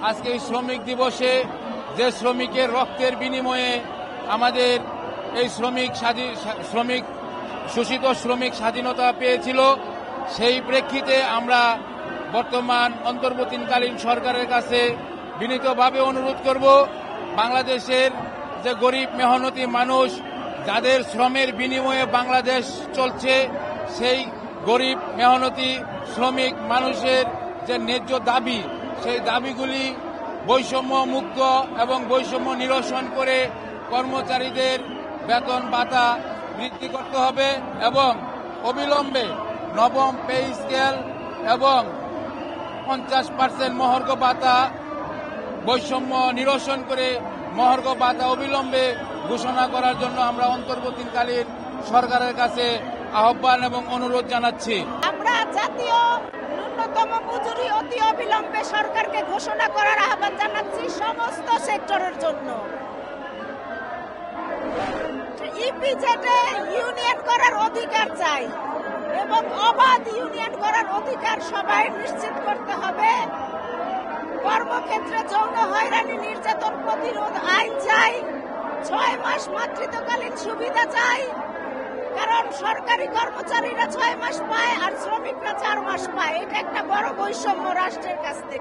আজকে এই শ্রমিক দিবসে যে শ্রমিকের রক্তের বিনিময়ে আমাদের এই শ্রমিক শোষিত শ্রমিক স্বাধীনতা পেয়েছিল, সেই প্রেক্ষিতে আমরা বর্তমান অন্তর্বর্তীকালীন সরকারের কাছে বিনীতভাবে অনুরোধ করব, বাংলাদেশের যে গরিব মেহনতি মানুষ যাদের শ্রমের বিনিময়ে বাংলাদেশ চলছে, সেই গরিব মেহনতি শ্রমিক মানুষের যে ন্যায্য দাবি, সেই দাবিগুলি বৈষম্য মুক্ত এবং বৈষম্য নিরসন করে কর্মচারীদের বেতন ভাতা বৃদ্ধি করতে হবে এবং অবিলম্বে নবম পে স্কেল এবং 50% মহার্ঘ ভাতা বৈষম্য নিরসন করে মহার্ঘ ভাতা অবিলম্বে ঘোষণা করার জন্য আমরা অন্তর্বর্তীকালীন সরকারের কাছে আহ্বান এবং অনুরোধ জানাচ্ছি। আমরা জাতীয় ন্যূনতম মজুরি অতি অবিলম্বে সরকারকে ঘোষণা করার আহ্বান জানাচ্ছি সমস্ত সেক্টরের জন্য। ইপিজেডে ইউনিয়ন করার অধিকার চাই এবং অবাধ ইউনিয়ন করার অধিকার সবাই নিশ্চিত করতে হবে। কর্মক্ষেত্রে যৌন হয়রানি নির্যাতন প্রতিরোধ আইন চাই, 6 মাস মাতৃত্বকালীন সুবিধা চাই, কারণ সরকারি কর্মচারীরা 6 মাস পায় আর শ্রমিকরা 4 মাস পায়। এটা একটা বড় বৈষম্য রাষ্ট্রের কাছ থেকে।